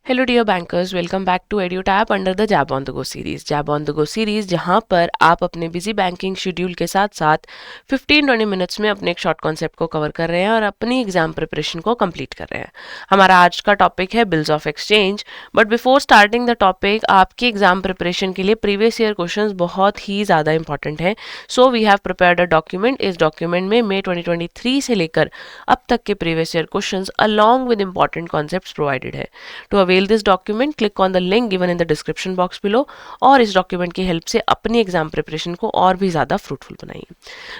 Hello dear bankers, welcome back to EduTap under the JAIIB on the go series. JAIIB on the go series जहां पर आप अपने busy banking schedule के साथ साथ 15-20 मिनट्स में अपने एक शॉर्ट कॉन्सेप्ट को कवर कर रहे हैं और अपनी एग्जाम प्रिपरेशन को कंप्लीट कर रहे हैं। हमारा आज का टॉपिक है bills of exchange. But before starting the topic, आपकी एग्जाम प्रिपरेशन के लिए प्रीवियस ईयर क्वेश्चंस बहुत ही ज़्यादा इंपॉर्टेंट हैं। So we have prepared a document. इस डॉक्यूमेंट में मई 2023 से लेकर अब तक के previous year questions along with important concepts provided है। To avail this document, click on the link given in the description box below और इस डॉक्यूमेंट की हेल्प से अपनी एग्जाम प्रिपरेशन को और भी ज़्यादा फ्रूटफुल बनाइए।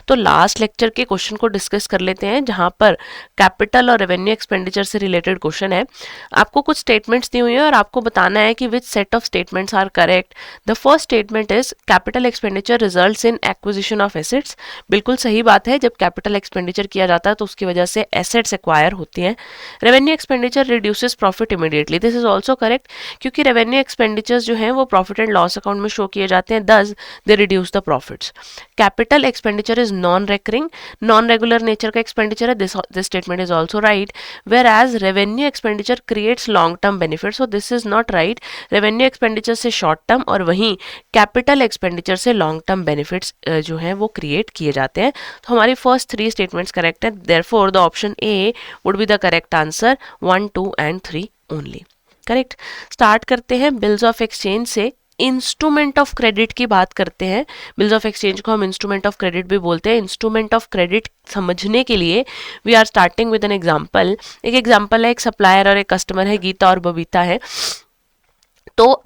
तो लास्ट लेक्चर के क्वेश्चन को डिस्कस कर लेते हैं, जहां पर कैपिटल और रेवेन्यू एक्सपेंडिचर से रिलेटेड क्वेश्चन है। आपको कुछ स्टेटमेंट्स दी हुई है और आपको बताना है कि which set of statements are correct. The first statement is capital expenditure results in acquisition of assets. बिल्कुल सही बात है, जब कैपिटल एक्सपेंडिचर किया जाता है तो उसकी वजह से एसेट्स एक्वायर होती हैं। Revenue expenditure reduces profit immediately. This is also correct, क्योंकि रेवेन्यू एक्सपेंडिचर्स जो हैं वो प्रॉफिट एंड लॉस अकाउंट में शो किए जाते हैं, thus they reduce the profits. Capital expenditure is non recurring, non regular nature का एक्सपेंडिचर है। This statement is also right. Whereas revenue expenditure creates long term benefit, so this is not right. Revenue expenditure से short term और वहीं capital expenditure से long term benefits जो हैं वो create किए जाते हैं। तो हमारी फर्स्ट 3 स्टेटमेंट्स करेक्ट है। Therefore the option A would be the correct answer, 1, 2 and 3 only. Correct. Start करते हैं बिल्स ऑफ एक्सचेंज से। इंस्ट्रूमेंट ऑफ क्रेडिट की बात करते हैं। बिल्स ऑफ एक्सचेंज को हम इंस्ट्रूमेंट ऑफ क्रेडिट भी बोलते हैं। इंस्ट्रूमेंट ऑफ क्रेडिट समझने के लिए we are starting with an example. एक एग्जांपल है, एक सप्लायर और एक कस्टमर है, गीता और बबीता है। तो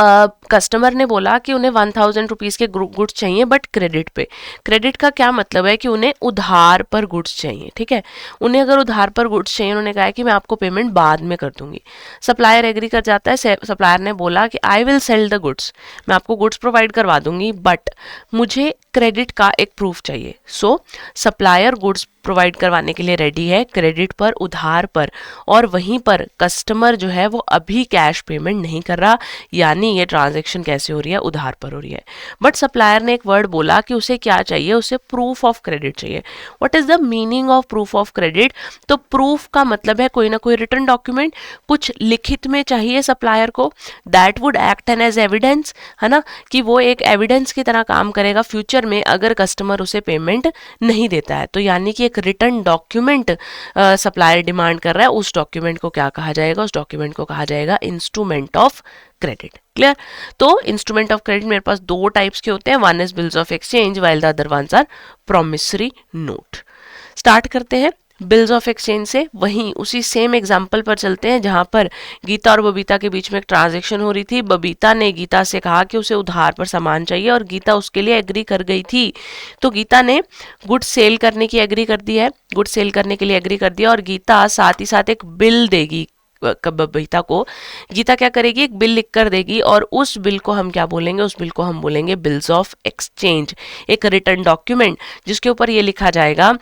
कस्टमर ने बोला कि उन्हें 1000 रुपीज़ के गुड्स चाहिए बट क्रेडिट पे। क्रेडिट का क्या मतलब है कि उन्हें उधार पर गुड्स चाहिए। ठीक है, उन्हें अगर उधार पर गुड्स चाहिए, उन्होंने कहा है कि मैं आपको पेमेंट बाद में कर दूंगी। सप्लायर एग्री कर जाता है। सप्लायर ने बोला कि I will sell the goods, मैं आपको गुड्स प्रोवाइड करवा दूंगी बट मुझे क्रेडिट का एक प्रूफ चाहिए। सो सप्लायर गुड्स प्रोवाइड करवाने के लिए रेडी है, क्रेडिट पर, उधार पर, और वहीं पर कस्टमर जो है वो अभी कैश पेमेंट नहीं कर रहा, यानी ये ट्रांजैक्शन कैसे हो रही है, उधार पर हो रही है। बट सप्लायर ने एक वर्ड बोला कि उसे क्या चाहिए, उसे प्रूफ ऑफ क्रेडिट चाहिए। What is the meaning of proof of credit? तो प्रूफ का मतलब है कोई ना कोई रिटन डॉक्यूमेंट, कुछ लिखित में चाहिए सप्लायर को, that would act an as evidence, है ना, कि वो एक एविडेंस की तरह काम करेगा फ्यूचर में अगर कस्टमर उसे पेमेंट नहीं देता है। तो यानी कि एक रिटन डॉक्यूमेंट सप्लायर डिमांड कर रहा है। उस डॉक्यूमेंट को क्या कहा जाएगा? उस डॉक्यूमेंट को कहा जाएगा इंस्ट्रूमेंट ऑफ क्रेडिट। क्लियर? तो इंस्ट्रूमेंट ऑफ क्रेडिट मेरे पास 2 टाइप्स के होते हैं, one is bills of exchange while the other ones are promissory note. Start करते हैं बिल्स ऑफ एक्सचेंज से। वहीं उसी सेम एग्जांपल पर चलते हैं जहां पर गीता और बबीता के बीच में एक ट्रांजैक्शन हो रही थी। बबीता ने गीता से कहा कि उसे उधार पर सामान चाहिए और गीता उसके लिए एग्री कर गई थी। तो गीता ने गुड सेल करने की एग्री कर दी है, गुड सेल करने के लिए एग्री कर दिया, और गीता साथ ही साथ एक बिल देगी बबीता को। गीता क्या करेगी? एक बिल लिख कर देगी, और उस बिल को हम क्या बोलेंगे? उस बिल को हम बोलेंगे बिल्स ऑफ एक्सचेंज। एक रिटर्न डॉक्यूमेंट जिसके ऊपर ये लिखा जाएगा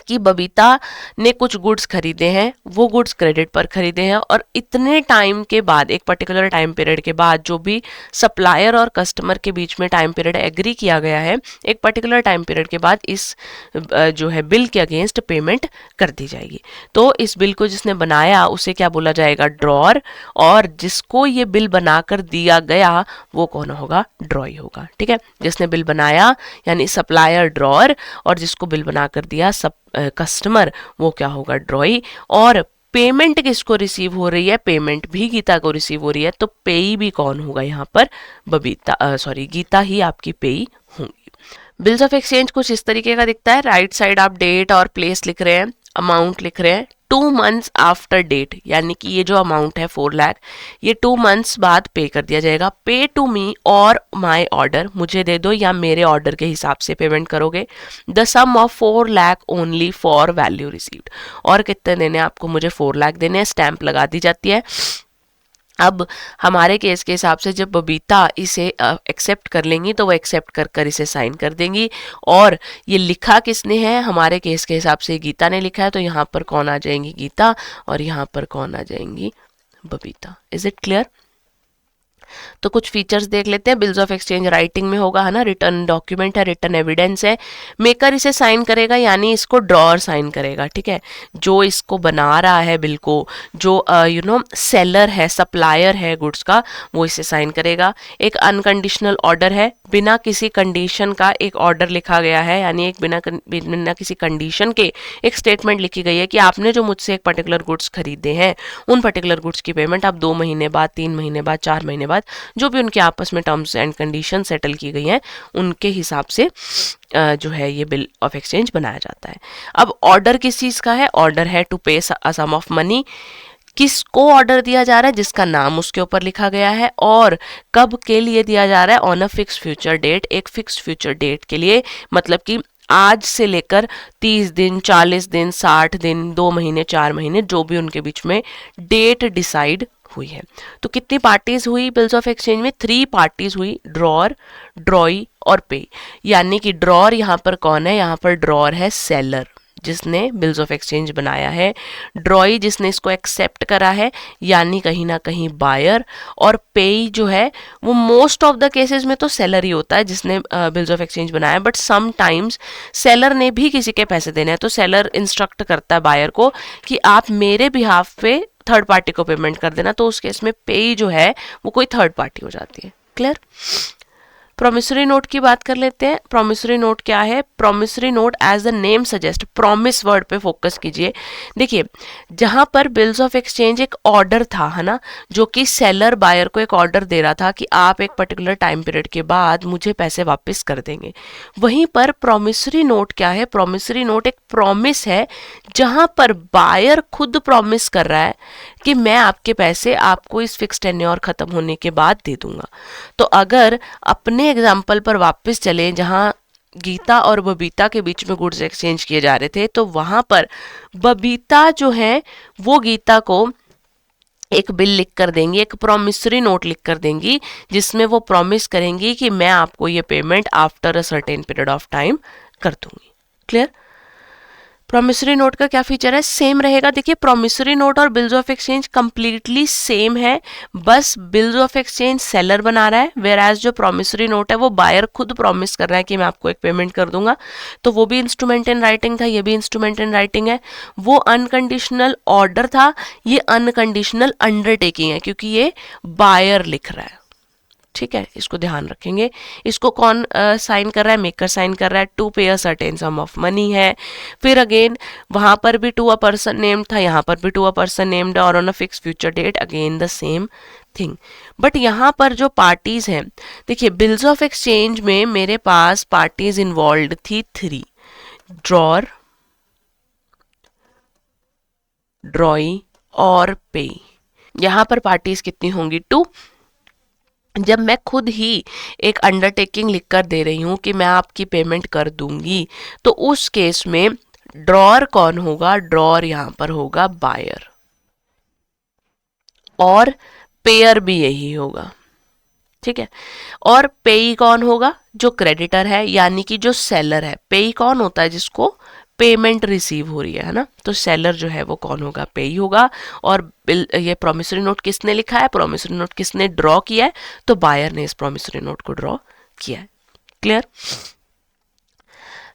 कि बबीता ने कुछ गुड्स खरीदे हैं, वो गुड्स क्रेडिट पर खरीदे हैं, और इतने टाइम के बाद, एक पर्टिकुलर टाइम पीरियड के बाद, जो भी सप्लायर और कस्टमर के बीच में टाइम पीरियड एग्री किया गया है, एक पर्टिकुलर टाइम पीरियड के बाद इस जो है बिल के अगेंस्ट पेमेंट कर दी जाएगी। तो इस बिल को जिसने बनाया उसे क्या बोला जाएगा? ड्रॉअर, और जिसको ये बिल बनाकर दिया गया वो कौन होगा? ड्रॉई होगा। ठीक है, जिसने बिल बनाया यानी सप्लायर ड्रॉअर, और जिसको बिल बनाकर दिया कस्टमर, वो क्या होगा? ड्रॉई। और पेमेंट किसको रिसीव हो रही है? पेमेंट भी गीता को रिसीव हो रही है, तो पेई भी कौन होगा यहाँ पर? गीता ही आपकी पेई होंगी। बिल्स ऑफ एक्सचेंज कुछ इस तरीके का दिखता है। राइट साइड आप डेट और प्लेस लिख रहे हैं, अमाउंट लिख रहे हैं, 2 months आफ्टर डेट, यानी कि ये जो अमाउंट है 4 लाख, ये 2 months बाद पे कर दिया जाएगा। पे टू मी और माई ऑर्डर, मुझे दे दो या मेरे ऑर्डर के हिसाब से पेमेंट करोगे। The sum of 4 lakh only for value received, और कितने देने आपको? मुझे 4 लाख देने हैं। स्टैंप लगा दी जाती है। अब हमारे केस के हिसाब से जब बबीता इसे एक्सेप्ट कर लेंगी तो वो एक्सेप्ट कर कर इसे साइन कर देंगी। और ये लिखा किसने है? हमारे केस के हिसाब से गीता ने लिखा है, तो यहाँ पर कौन आ जाएंगी? गीता, और यहाँ पर कौन आ जाएंगी? बबीता। Is it clear? तो कुछ फीचर्स देख लेते हैं। बिल्स ऑफ एक्सचेंज राइटिंग में होगा, है ना, रिटर्न डॉक्यूमेंट है, रिटर्न एविडेंस है। मेकर इसे साइन करेगा, यानी इसको ड्रॉअर साइन करेगा, ठीक है। जो इसको बना रहा है बिल को, जो सेलर है, सप्लायर है गुड्स का, वो इसे साइन करेगा। एक अनकंडीशनल ऑर्डर है, बिना किसी कंडीशन का एक ऑर्डर लिखा गया है, यानी एक बिना किसी कंडीशन के एक स्टेटमेंट लिखी गई है कि आपने जो मुझसे एक पर्टिकुलर गुड्स खरीदे हैं, उन पर्टिकुलर गुड्स की पेमेंट आप 2 महीने बाद, 3 महीने बाद, 4 महीने बाद, जो भी उनके आपस में टर्म्स एंड कंडीशन सेटल की गई हैं, उनके हिसाब से जो है ये बिल ऑफ एक्सचेंज बनाया जाता है। अब ऑर्डर किस चीज़ का है? ऑर्डर है टू पे अ सम ऑफ मनी। किसको ऑर्डर दिया जा रहा है? जिसका नाम उसके ऊपर लिखा गया है। और कब के लिए दिया जा रहा है? On a fix future date, एक फिक्स फ्यूचर डेट के लिए, मतलब कि आज से लेकर 30 दिन, 40 दिन, 60 दिन, 2 महीने, 4 महीने, जो भी उनके बीच में डेट डिसाइड हुई है। तो कितनी पार्टीज हुई बिल्स ऑफ एक्सचेंज में? 3 पार्टीज हुई, ड्रॉअर, ड्रॉई और पे। यानी कि ड्रॉअर यहाँ पर कौन है? यहाँ पर ड्रॉअर है सेलर, जिसने बिल्स ऑफ एक्सचेंज बनाया है। ड्रॉई जिसने इसको एक्सेप्ट करा है, यानी कहीं ना कहीं बायर। और पेई जो है वो मोस्ट ऑफ द केसेस में तो सेलर ही होता है जिसने बिल्स ऑफ एक्सचेंज बनाया, बट सम टाइम्स सेलर ने भी किसी के पैसे देने हैं, तो सेलर इंस्ट्रक्ट करता है बायर को कि आप मेरे बिहाफ पे थर्ड पार्टी को पेमेंट कर देना, तो उस केस में पेई जो है वो कोई थर्ड पार्टी हो जाती है। क्लियर? प्रोमिसरी नोट की बात कर लेते हैं। प्रोमिसरी नोट क्या है? Promissory note as the name suggest, promise word पे फोकस कीजिए। देखिए, जहां पर बिल्स ऑफ एक्सचेंज एक ऑर्डर था, है ना, जो कि सेलर बायर को एक ऑर्डर दे रहा था कि आप एक पर्टिकुलर टाइम पीरियड के बाद मुझे पैसे वापस कर देंगे। वहीं पर प्रोमिसरी नोट क्या है? प्रोमिसरी नोट एक प्रॉमिस है, जहां पर बायर खुद प्रॉमिस कर रहा है कि मैं आपके पैसे आपको इस फिक्स टेन्योर खत्म होने के बाद दे दूंगा। तो अगर अपने एग्जाम्पल पर वापस चलें, जहां गीता और बबीता के बीच में गुड्स एक्सचेंज किए जा रहे थे, तो वहां पर बबीता जो है वो गीता को एक बिल लिख कर देंगी, एक प्रॉमिसरी नोट लिख कर देंगी, जिसमें वो प्रॉमिस करेंगी कि मैं आपको ये payment after a certain period of time कर दूंगी। क्लियर? प्रोमिसरी नोट का क्या फीचर है? सेम रहेगा। देखिए, प्रोमिसरी नोट और bills of exchange completely same है, बस बिल्स ऑफ एक्सचेंज सेलर बना रहा है, वेयर एज जो प्रोमिसरी नोट है वो बायर खुद प्रॉमिस कर रहा है कि मैं आपको एक पेमेंट कर दूंगा। तो वो भी इंस्ट्रूमेंट इन राइटिंग था, ये भी इंस्ट्रूमेंट इन राइटिंग है। वो अनकंडीशनल ऑर्डर था, ये अनकंडीशनल अंडरटेकिंग है, क्योंकि ये बायर लिख रहा है। ठीक है, इसको ध्यान रखेंगे। इसको कौन साइन कर रहा है? मेकर साइन कर रहा है। टू पे a certain some of money है। फिर अगेन वहां पर भी टू अ पर्सन नेम्ड था, यहाँ पर भी टू अ पर्सन नेम्ड और on a fix future date, again the same thing. But यहाँ पर जो पार्टीज हैं, देखिए, बिल्स ऑफ एक्सचेंज में मेरे पास पार्टीज इन्वॉल्व थी 3, ड्रॉअर, ड्रॉई और पे। यहाँ पर पार्टीज कितनी होंगी? 2। जब मैं खुद ही एक अंडरटेकिंग लिखकर दे रही हूं कि मैं आपकी पेमेंट कर दूंगी, तो उस केस में ड्रॉअर कौन होगा? ड्रॉअर यहां पर होगा बायर, और पेयर भी यही होगा। ठीक है, और पेई कौन होगा? जो क्रेडिटर है, यानी कि जो सेलर है। पेई कौन होता है? जिसको पेमेंट रिसीव हो रही है ना, तो सेलर जो है वो कौन होगा? पेई होगा। और बिल, ये प्रोमिसरी नोट किसने लिखा है? प्रोमिसरी नोट किसने ड्रॉ किया है? तो बायर ने इस प्रोमिसरी नोट को ड्रॉ किया है। क्लियर?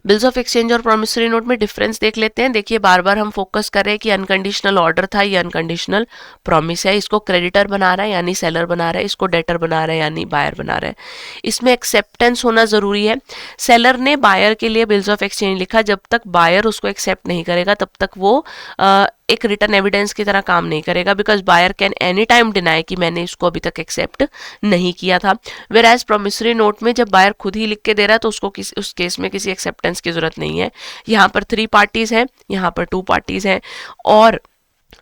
बिल्स ऑफ एक्सचेंज और प्रोमिसरी नोट में डिफरेंस देख लेते हैं। देखिए, बार बार हम फोकस कर रहे हैं कि अनकंडीशनल ऑर्डर था, ये अनकंडीशनल प्रॉमिस है। इसको क्रेडिटर बना रहा है यानी सेलर बना रहा है, इसको डेटर बना रहा है यानी बायर बना रहा है। इसमें एक्सेप्टेंस होना जरूरी है। सेलर ने बायर के लिए बिल्स ऑफ एक्सचेंज लिखा, जब तक बायर उसको एक्सेप्ट नहीं करेगा तब तक वो एक रिटर्न एविडेंस की तरह काम नहीं करेगा, because buyer can any time deny कि मैंने इसको अभी तक एक्सेप्ट नहीं किया था। वेयर एज प्रोमिसरी नोट में जब बायर खुद ही लिख के दे रहा है तो उसको उस केस में किसी एक्सेप्टेंस की जरूरत नहीं है। यहाँ पर 3 पार्टीज हैं, यहाँ पर 2 पार्टीज हैं। और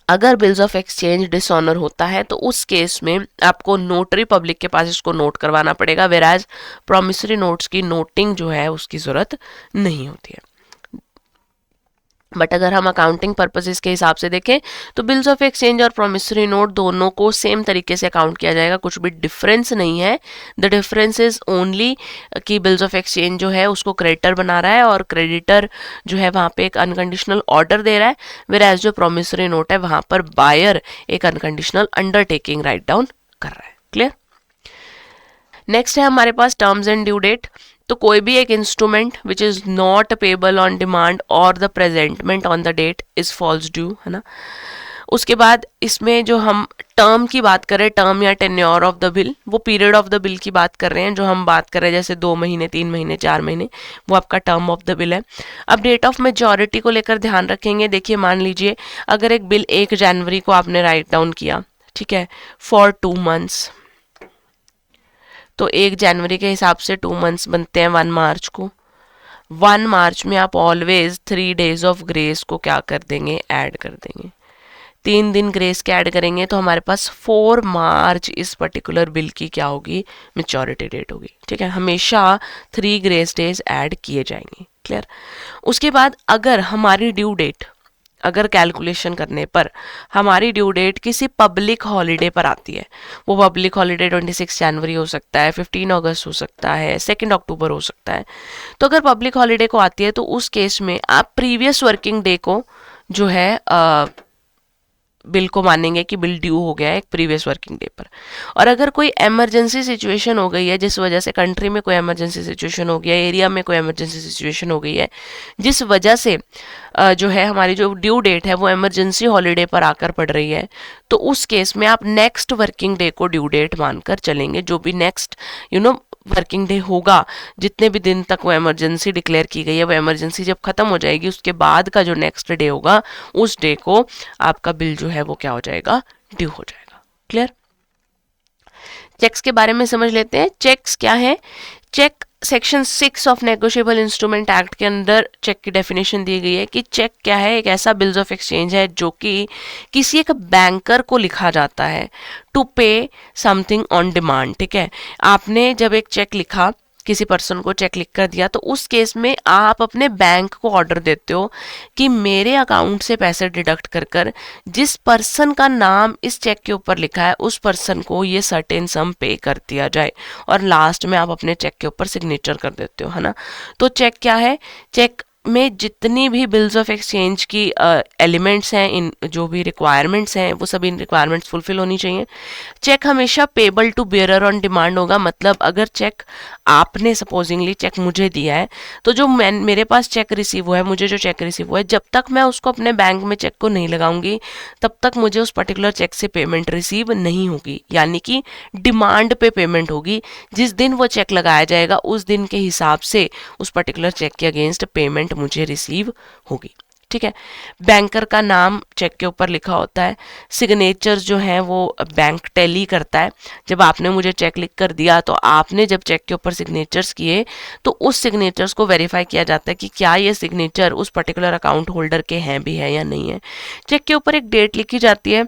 अगर बिल्स ऑफ एक्सचेंज डिसऑनर होता है तो उस केस में आपको नोटरी पब्लिक के पास इसको नोट करवाना पड़ेगा, वेयर एज प्रोमिसरी नोट्स की नोटिंग जो है उसकी जरूरत नहीं होती है। बट अगर हम अकाउंटिंग पर्पसेस के हिसाब से देखें तो बिल्स ऑफ एक्सचेंज और प्रोमिसरी नोट दोनों को सेम तरीके से अकाउंट किया जाएगा, कुछ भी डिफरेंस नहीं है। द डिफरेंस इज ओनली कि बिल्स ऑफ एक्सचेंज जो है उसको क्रेडिटर बना रहा है और क्रेडिटर जो है वहाँ पे एक अनकंडीशनल ऑर्डर दे रहा है, वेयर एज जो प्रोमिसरी नोट है वहाँ पर बायर एक अनकंडीशनल अंडरटेकिंग राइट डाउन कर रहा है। क्लियर? नेक्स्ट है हमारे पास टर्म्स एंड ड्यू डेट। तो कोई भी एक instrument which is not payable on demand और the presentment on the date is falls due, है ना। उसके बाद इसमें जो हम टर्म की बात करें, टर्म या टेन्योर ऑफ द बिल, वो पीरियड ऑफ द बिल की बात कर रहे हैं। जो हम बात कर रहे हैं जैसे 2 महीने, 3 महीने, 4 महीने, वो आपका टर्म ऑफ द बिल है। अब डेट ऑफ मेजॉरिटी को लेकर ध्यान रखेंगे। देखिए मान लीजिए अगर एक बिल 1 जनवरी को आपने राइट डाउन किया, ठीक है, फॉर 2 मंथ्स, तो 1 जनवरी के हिसाब से 2 मंथ्स बनते हैं 1 मार्च को। 1 मार्च में आप ऑलवेज 3 डेज ऑफ ग्रेस को क्या कर देंगे, ऐड कर देंगे। 3 दिन ग्रेस के ऐड करेंगे तो हमारे पास 4 मार्च इस पर्टिकुलर बिल की क्या होगी, मेच्योरिटी डेट होगी। ठीक है, हमेशा 3 ग्रेस डेज ऐड किए जाएंगे। क्लियर। उसके बाद अगर हमारी ड्यू डेट, अगर कैलकुलेशन करने पर हमारी ड्यू डेट किसी पब्लिक हॉलीडे पर आती है, वो पब्लिक हॉलीडे 26 जनवरी हो सकता है, 15 अगस्त हो सकता है, 2 अक्टूबर हो सकता है। तो अगर पब्लिक हॉलीडे को आती है तो उस केस में आप प्रीवियस वर्किंग डे को जो है बिल को मानेंगे कि बिल ड्यू हो गया है एक प्रीवियस वर्किंग डे पर। और अगर कोई इमरजेंसी सिचुएशन हो गई है, जिस वजह से कंट्री में कोई इमरजेंसी सिचुएशन हो गया है, एरिया में कोई इमरजेंसी सिचुएशन हो गई है, जिस वजह से जो है हमारी जो ड्यू डेट है वो इमरजेंसी हॉलीडे पर आकर पड़ रही है, तो उस केस में आप नेक्स्ट वर्किंग डे को ड्यू डेट मानकर चलेंगे। जो भी नेक्स्ट वर्किंग डे होगा, जितने भी दिन तक वो इमरजेंसी डिक्लेयर की गई है, वो इमरजेंसी जब खत्म हो जाएगी उसके बाद का जो नेक्स्ट डे होगा, उस डे को आपका बिल जो है वो क्या हो जाएगा, ड्यू हो जाएगा। क्लियर। चेक्स के बारे में समझ लेते हैं। चेक्स क्या है? Cheque section 6 of negotiable instrument act के अंदर चेक की डेफिनेशन दी गई है कि चेक क्या है, एक ऐसा बिल्स ऑफ एक्सचेंज है जो कि किसी एक बैंकर को लिखा जाता है टू पे समथिंग ऑन डिमांड। ठीक है, आपने जब एक चेक लिखा, किसी पर्सन को चेक लिख कर दिया, तो उस केस में आप अपने बैंक को ऑर्डर देते हो कि मेरे अकाउंट से पैसे डिडक्ट कर कर जिस पर्सन का नाम इस चेक के ऊपर लिखा है उस पर्सन को ये सर्टेन सम पे कर दिया जाए, और लास्ट में आप अपने चेक के ऊपर सिग्नेचर कर देते हो, है ना। तो चेक क्या है? चेक में जितनी भी बिल्स ऑफ एक्सचेंज की एलिमेंट्स हैं, इन जो भी रिक्वायरमेंट्स हैं, वो सभी रिक्वायरमेंट्स फुलफिल होनी चाहिए। चेक हमेशा payable to bearer on demand होगा। मतलब अगर चेक आपने सपोजिंगली चेक मुझे दिया है, तो जो मेरे पास चेक रिसीव हुआ है, मुझे जो चेक रिसीव हुआ है, जब तक मैं उसको अपने बैंक में चेक को नहीं लगाऊंगी तब तक मुझे उस पर्टिकुलर चेक से पेमेंट रिसीव नहीं होगी। यानी कि डिमांड पे पेमेंट होगी। जिस दिन वो चेक लगाया जाएगा उस दिन के हिसाब से उस पर्टिकुलर चेक के अगेंस्ट पेमेंट मुझे रिसीव होगी। ठीक है, बैंकर का नाम चेक के ऊपर लिखा होता है। सिग्नेचर्स जो हैं वो बैंक टैली करता है। जब आपने मुझे चेक लिख कर दिया तो आपने जब चेक के ऊपर सिग्नेचर्स किए तो उस सिग्नेचर्स को वेरीफाई किया जाता है कि क्या ये सिग्नेचर उस पर्टिकुलर अकाउंट होल्डर के हैं भी है या नहीं है। चेक के ऊपर एक डेट लिखी जाती है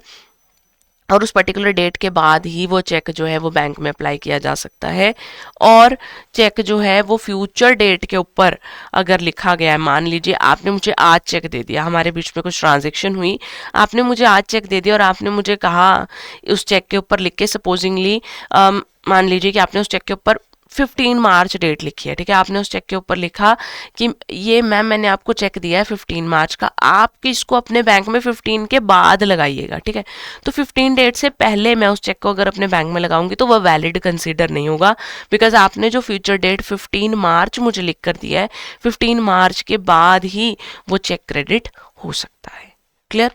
और उस पर्टिकुलर डेट के बाद ही वो चेक जो है वो बैंक में अप्लाई किया जा सकता है। और चेक जो है वो फ्यूचर डेट के ऊपर अगर लिखा गया है, मान लीजिए आपने मुझे आज चेक दे दिया, हमारे बीच में कुछ ट्रांजैक्शन हुई, आपने मुझे आज चेक दे दिया और आपने मुझे कहा उस चेक के ऊपर लिख के, सपोजिंगली मान लीजिए कि आपने उस चेक के ऊपर 15 मार्च डेट लिखी है। ठीक है, आपने उस चेक के ऊपर लिखा कि ये मैम मैंने आपको चेक दिया है 15 मार्च का, आप इसको अपने बैंक में 15 के बाद लगाइएगा। ठीक है, तो 15 डेट से पहले मैं उस चेक को अगर अपने बैंक में लगाऊंगी तो वह वैलिड कंसीडर नहीं होगा, बिकॉज आपने जो फ्यूचर डेट 15 मार्च मुझे लिख कर दिया है, 15 मार्च के बाद ही वो चेक क्रेडिट हो सकता है। क्लियर।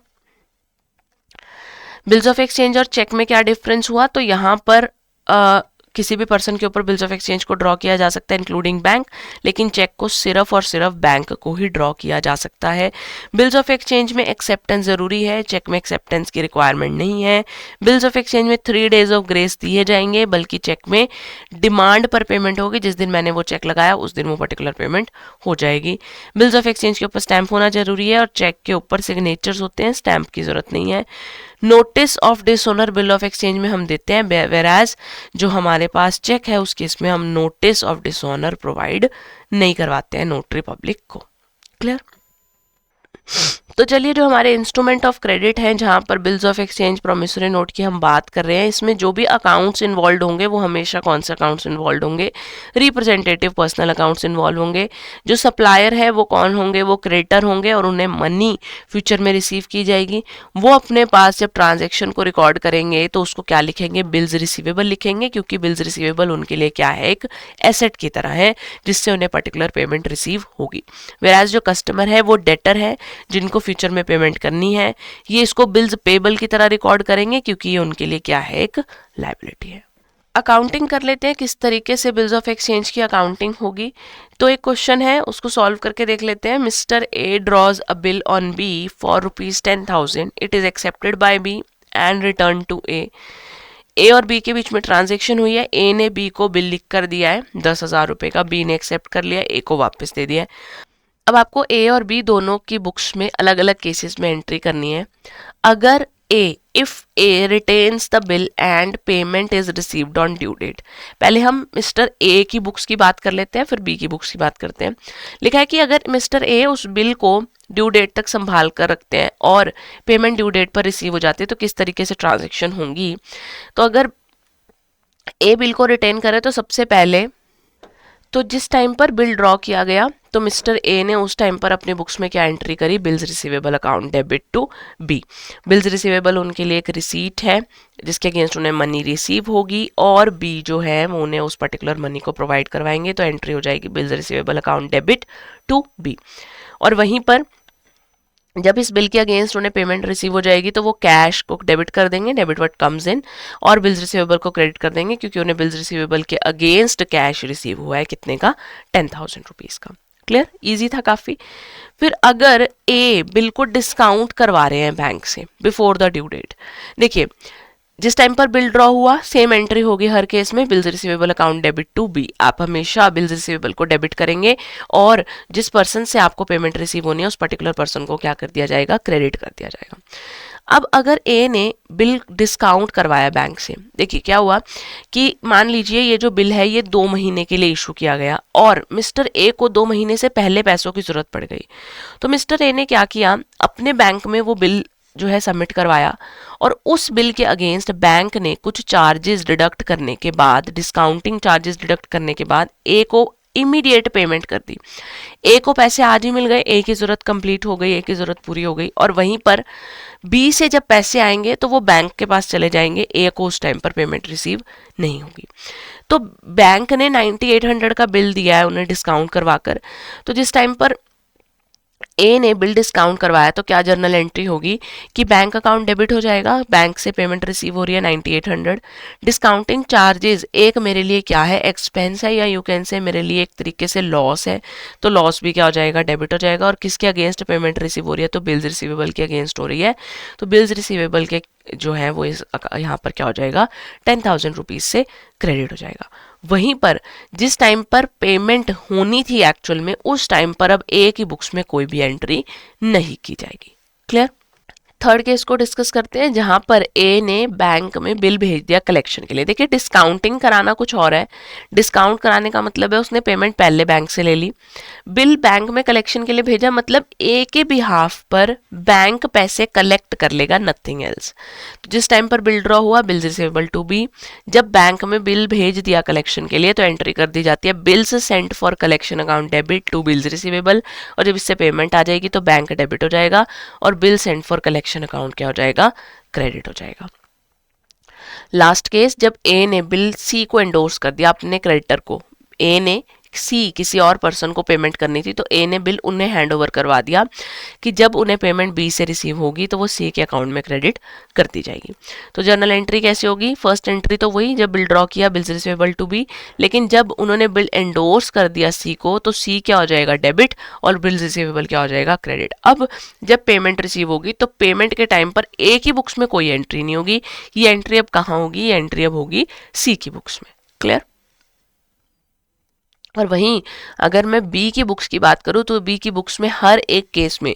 बिल्स ऑफ एक्सचेंज और चेक में क्या डिफरेंस हुआ? तो यहाँ पर किसी भी पर्सन के ऊपर बिल्स ऑफ एक्सचेंज को ड्रॉ किया जा सकता है इंक्लूडिंग बैंक, लेकिन चेक को सिर्फ और सिर्फ बैंक को ही ड्रॉ किया जा सकता है। बिल्स ऑफ एक्सचेंज में एक्सेप्टेंस जरूरी है, चेक में एक्सेप्टेंस की रिक्वायरमेंट नहीं है। बिल्स ऑफ एक्सचेंज में 3 डेज ऑफ ग्रेस दिए जाएंगे, बल्कि चेक में डिमांड पर पेमेंट होगी। जिस दिन मैंने वो चेक लगाया उस दिन वो पर्टिकुलर पेमेंट हो जाएगी। बिल्स ऑफ एक्सचेंज के ऊपर स्टैंप होना जरूरी है और चेक के ऊपर सिग्नेचर्स होते हैं, स्टैंप की जरूरत नहीं है। Notice of dishonour bill of exchange में हम देते हैं, वेराज जो हमारे पास चेक है उस केस में हम नोटिस ऑफ डिसऑनर प्रोवाइड नहीं करवाते हैं नोटरी पब्लिक को। क्लियर। तो चलिए, जो हमारे इंस्ट्रूमेंट ऑफ क्रेडिट हैं, जहाँ पर bills of exchange, promissory note की हम बात कर रहे हैं, इसमें जो भी अकाउंट्स इन्वॉल्व होंगे वो हमेशा कौन से अकाउंट्स इन्वॉल्व होंगे? रिप्रेजेंटेटिव पर्सनल अकाउंट्स इन्वॉल्व होंगे। जो सप्लायर है वो कौन होंगे? वो क्रेडिटर होंगे और उन्हें मनी फ्यूचर में रिसीव की जाएगी। वो अपने पास जब ट्रांजेक्शन को रिकॉर्ड करेंगे तो उसको क्या लिखेंगे? बिल्स रिसीवेबल लिखेंगे, क्योंकि बिल्स रिसीवेबल उनके लिए क्या है? एक एसेट की तरह है जिससे उन्हें पर्टिकुलर पेमेंट रिसीव होगी। वेराज जो कस्टमर है वो डेटर है जिनको फ्यूचर में पेमेंट करनी है, ये इसको बिल्स पेबल की तरह रिकॉर्ड करेंगे, क्योंकि ये उनके लिए क्या है? एक लायबिलिटी है। अकाउंटिंग कर लेते हैं, किस तरीके से बिल्स ऑफ एक्सचेंज की अकाउंटिंग होगी। तो एक क्वेश्चन है, उसको सॉल्व करके देख लेते हैं। Mister A draws a bill on B for ₹10,000, it is accepted by B and return to A और बी के बीच में ट्रांजेक्शन हुई है। ए ने बी को बिल लिख कर दिया है 10,000 रुपए का, बी ने एक्सेप्ट कर लिया, ए को वापस दे दिया है। अब आपको ए और बी दोनों की बुक्स में अलग अलग केसेस में एंट्री करनी है। अगर if A retains the bill and payment is received on due date, पहले हम मिस्टर ए की बुक्स की बात कर लेते हैं, फिर बी की बुक्स की बात करते हैं। लिखा है कि अगर मिस्टर ए उस बिल को ड्यू डेट तक संभाल कर रखते हैं और पेमेंट ड्यू डेट पर रिसीव हो जाती है, तो किस तरीके से ट्रांजेक्शन होंगी। तो अगर ए बिल को रिटेन करे तो सबसे पहले, तो जिस टाइम पर बिल ड्रॉ किया गया तो मिस्टर ए ने उस टाइम पर अपने बुक्स में क्या एंट्री करी? Bills receivable account debit to B. Bills receivable उनके लिए एक रिसीट है जिसके अगेंस्ट उन्हें मनी रिसीव होगी, और बी जो है वो उन्हें उस पर्टिकुलर मनी को प्रोवाइड करवाएंगे, तो एंट्री हो जाएगी bills receivable account debit to B. और वहीं पर जब इस बिल के अगेंस्ट उन्हें पेमेंट रिसीव हो जाएगी तो वो कैश को डेबिट कर देंगे, डेबिट व्हाट कम्स इन, और बिल्स रिसीवेबल को क्रेडिट कर देंगे, क्योंकि उन्हें बिल्स रिसीवेबल के अगेंस्ट कैश रिसीव हुआ है, कितने का? 10,000 रुपीज का। क्लियर? इजी था काफी। फिर अगर ए बिल को डिस्काउंट करवा रहे हैं बैंक से बिफोर द ड्यू डेट, देखिए जिस टाइम पर बिल ड्रॉ हुआ सेम एंट्री होगी हर केस में, bills receivable account debit to B. आप हमेशा बिल्स रिसीवेबल को डेबिट करेंगे और जिस पर्सन से आपको पेमेंट रिसीव होनी है उस पर्टिकुलर पर्सन को क्या कर दिया जाएगा? क्रेडिट कर दिया जाएगा। अब अगर ए ने बिल डिस्काउंट करवाया बैंक से, देखिए क्या हुआ कि मान लीजिए ये जो बिल है ये 2 महीने के लिए इशू किया गया और मिस्टर ए को 2 महीने से पहले पैसों की जरूरत पड़ गई, तो मिस्टर ए ने क्या किया? अपने बैंक में वो बिल जो है सबमिट करवाया और उस बिल के अगेंस्ट बैंक ने कुछ चार्जेस डिडक्ट करने के बाद, डिस्काउंटिंग चार्जेस डिडक्ट करने के बाद ए को इमीडिएट पेमेंट कर दी। ए को पैसे आज ही मिल गए, ए की जरूरत कंप्लीट हो गई, ए की जरूरत पूरी हो गई, और वहीं पर बी से जब पैसे आएंगे तो वो बैंक के पास चले जाएंगे, ए को उस टाइम पर पेमेंट रिसीव नहीं होगी। तो बैंक ने 9800 का बिल दिया है उन्हें डिस्काउंट करवाकर, तो जिस टाइम पर ए ने बिल डिस्काउंट करवाया तो क्या जर्नल एंट्री होगी कि बैंक अकाउंट डेबिट हो जाएगा, बैंक से पेमेंट रिसीव हो रही है 9800, डिस्काउंटिंग चार्जेस एक मेरे लिए क्या है? एक्सपेंस है, या यू कैन से मेरे लिए एक तरीके से लॉस है, तो लॉस भी क्या हो जाएगा? डेबिट हो जाएगा। और किसके अगेंस्ट पेमेंट रिसीव हो रही है? तो बिल्स रिसीवेबल के अगेंस्ट हो रही है, तो बिल्स रिसीवेबल के जो है वो इस यहाँ पर क्या हो जाएगा? 10,000 रुपीज से क्रेडिट हो जाएगा। वहीं पर जिस टाइम पर पेमेंट होनी थी एक्चुअल में, उस टाइम पर अब ए की बुक्स में कोई भी एंट्री नहीं की जाएगी। क्लियर? थर्ड केस को डिस्कस करते हैं, जहां पर ए ने बैंक में बिल भेज दिया कलेक्शन के लिए। देखिए डिस्काउंटिंग कराना कुछ और है, डिस्काउंट कराने का मतलब है उसने पेमेंट पहले बैंक से ले ली, बिल बैंक में कलेक्शन के लिए भेजा, मतलब ए के बिहाफ पर बैंक पैसे कलेक्ट कर लेगा, नथिंग एल्स। तो जिस टाइम पर बिल ड्रॉ हुआ बिल्स रिसीवेबल टू बी, जब बैंक में बिल भेज दिया कलेक्शन के लिए तो एंट्री कर दी जाती है bills sent for collection account debit to bills receivable, और जब इससे पेमेंट आ जाएगी तो बैंक डेबिट हो जाएगा और bill Saint for collection account क्या हो जाएगा? क्रेडिट हो जाएगा। लास्ट केस, जब ए ने बिल सी को एंडोर्स कर दिया अपने क्रेडिटर को, ए ने सी किसी और पर्सन को पेमेंट करनी थी तो ए ने बिल उन्हें हैंड ओवर करवा दिया कि जब उन्हें पेमेंट बी से रिसीव होगी तो वो सी के अकाउंट में क्रेडिट कर दी जाएगी। तो जर्नल एंट्री कैसे होगी? फर्स्ट एंट्री तो वही, जब बिल ड्रॉ किया बिल्स रिसीवेबल टू बी, लेकिन जब उन्होंने बिल एंडोर्स कर दिया सी को तो सी क्या हो जाएगा? डेबिट, और बिल्स रिसीवेबल क्या हो जाएगा? क्रेडिट। अब जब पेमेंट रिसीव होगी तो पेमेंट के टाइम पर ए की बुक्स में कोई एंट्री नहीं होगी, ये एंट्री अब कहाँ होगी? ये एंट्री अब होगी सी की बुक्स में। क्लियर? और वहीं अगर मैं बी की बुक्स की बात करूँ तो बी की बुक्स में हर एक केस में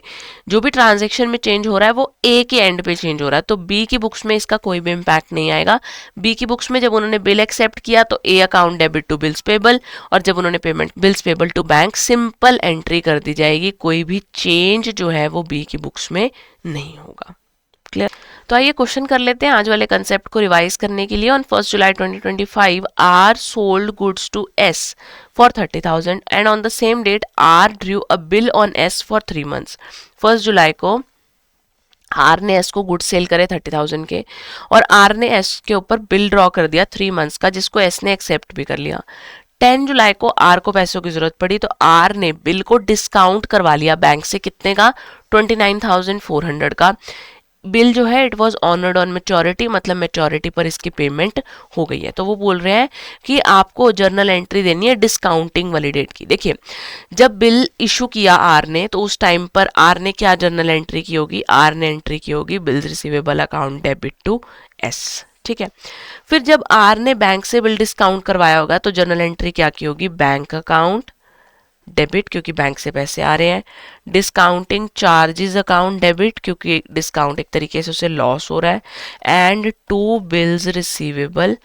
जो भी ट्रांजैक्शन में चेंज हो रहा है वो ए के एंड पे चेंज हो रहा है, तो बी की बुक्स में इसका कोई भी इम्पैक्ट नहीं आएगा। बी की बुक्स में जब उन्होंने बिल एक्सेप्ट किया तो A account debit to bills payable, और जब उन्होंने payment bills payable to bank simple entry कर दी जाएगी, कोई भी चेंज जो है वो बी की बुक्स में नहीं होगा। क्लियर? तो आइए क्वेश्चन कर लेते हैं आज वाले कंसेप्ट को रिवाइज करने के लिए। On 1 July 2025 R sold goods to S for 30,000 and on the same date R drew a bill on S for 3 months. 1 जुलाई को आर ने एस को गुड्स सेल करे 30,000 के, और आर ने एस के ऊपर बिल ड्रॉ कर दिया 3 मंथ्स का, जिसको एस ने एक्सेप्ट भी कर लिया। 10 जुलाई को आर को पैसों की जरूरत पड़ी तो आर ने बिल को डिस्काउंट करवा लिया बैंक से, कितने का? 29,400 का। बिल जो है it was honoured on maturity, मतलब मेच्योरिटी पर इसकी पेमेंट हो गई है। तो वो बोल रहे हैं कि आपको जर्नल एंट्री देनी है डिस्काउंटिंग वाली डेट की। देखिए, जब बिल इशू किया आर ने तो उस टाइम पर आर ने क्या जर्नल एंट्री की होगी? आर ने एंट्री की होगी bills receivable account debit to S. ठीक है, फिर जब आर ने बैंक से बिल डिस्काउंट करवाया होगा तो जर्नल एंट्री क्या की होगी? बैंक अकाउंट डेबिट, क्योंकि बैंक से पैसे आ रहे हैं। डिस्काउंटिंग चार्जेस अकाउंट डेबिट, क्योंकि डिस्काउंट एक तरीके से उसे लॉस हो रहा है। And to bills receivable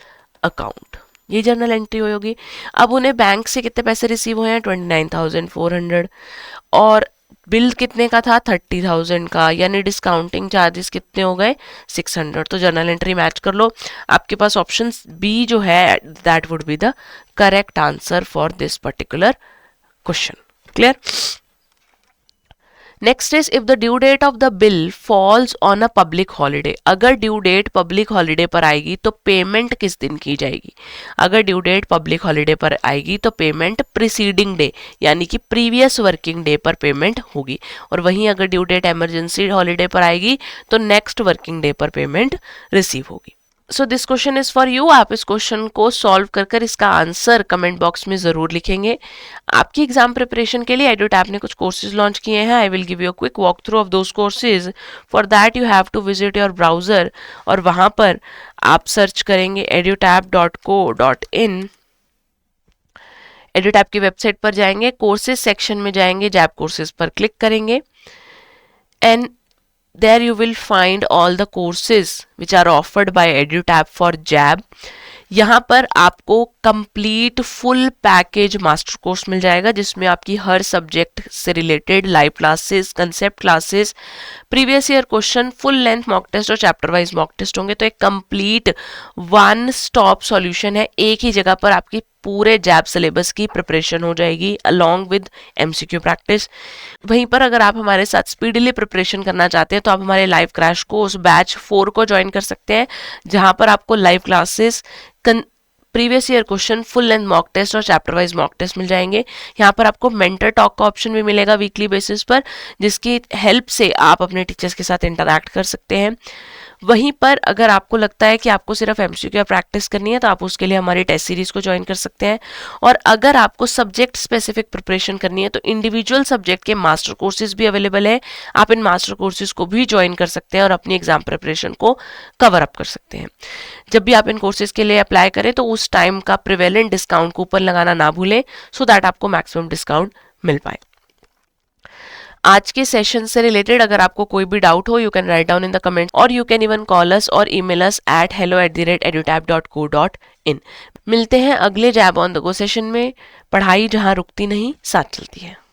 account, ये जर्नल एंट्री होगी। अब उन्हें बैंक से कितने पैसे रिसीव हुए हैं? 29,400, और बिल कितने का था? 30,000 का, यानी डिस्काउंटिंग चार्जेस कितने हो गए? 600। तो जर्नल एंट्री मैच कर लो। आपके पास ऑप्शन बी जो है that would be the correct answer for this particular question. Clear? Next is if the due date of the bill falls on a public holiday. अगर due date public holiday पर आएगी तो payment किस दिन की जाएगी? अगर ड्यू डेट पब्लिक हॉलीडे पर आएगी तो पेमेंट प्रीसीडिंग डे यानी कि प्रीवियस वर्किंग डे पर पेमेंट होगी, और वहीं अगर ड्यू डेट इमरजेंसी हॉलीडे पर आएगी तो नेक्स्ट वर्किंग डे पर पेमेंट रिसीव होगी। So this question is for you. आप इस क्वेश्चन को सॉल्व कर कर इसका आंसर कमेंट बॉक्स में जरूर लिखेंगे। आपकी एग्जाम प्रिपरेशन के लिए एड्यूटैप ने कुछ कोर्सेज लॉन्च किए हैं। I will give you a quick walk through of those courses. For that you have to visit your browser, और वहां पर आप सर्च करेंगे edutap.co.in। एड्यूटैप की वेबसाइट पर जाएंगे, कोर्सेज सेक्शन में जाएंगे, जैब कोर्सेज पर क्लिक करेंगे, and there you will find all the courses which are offered by EduTap for JAB। यहाँ पर आपको complete full package master course मिल जाएगा, जिसमें आपकी हर सब्जेक्ट से related live classes, concept classes, previous year question, full length mock test और चैप्टर वाइज मॉक टेस्ट होंगे। तो एक कंप्लीट वन स्टॉप सॉल्यूशन है, एक ही जगह पर आपकी पूरे जैब सिलेबस की प्रिपरेशन हो जाएगी अलॉन्ग विद एमसीक्यू प्रैक्टिस। वहीं पर अगर आप हमारे साथ स्पीडीली प्रिपरेशन करना चाहते हैं तो आप हमारे लाइव क्रैश कोर्स बैच 4 को ज्वाइन कर सकते हैं, जहां पर आपको live classes, previous year question, full length mock test और चैप्टर वाइज मॉक टेस्ट मिल जाएंगे। यहाँ पर आपको मेंटर टॉक का ऑप्शन भी मिलेगा वीकली बेसिस पर, जिसकी हेल्प से आप अपने टीचर्स के साथ इंटरैक्ट कर सकते हैं। वहीं पर अगर आपको लगता है कि आपको सिर्फ एमसीक्यू प्रैक्टिस करनी है तो आप उसके लिए हमारी टेस्ट सीरीज को ज्वाइन कर सकते हैं, और अगर आपको सब्जेक्ट स्पेसिफिक प्रिपरेशन करनी है तो इंडिविजुअल सब्जेक्ट के मास्टर कोर्सेज भी अवेलेबल है। आप इन मास्टर कोर्सेज को भी ज्वाइन कर सकते हैं और अपनी एग्जाम प्रिपरेशन को कवर अप कर सकते हैं। जब भी आप इन कोर्सेज के लिए अप्लाई करें तो उस टाइम का प्रिवेलेंट डिस्काउंट कूपन लगाना ना भूलें, सो दैट आपको मैक्सिमम डिस्काउंट मिल पाए। आज के सेशन से रिलेटेड अगर आपको कोई भी डाउट हो, you can write down in the comment, और you can even call us और ईमेल अस at hello@edutap.co.in। मिलते हैं अगले JAIIB on the go session में। पढ़ाई जहां रुकती नहीं, साथ चलती है।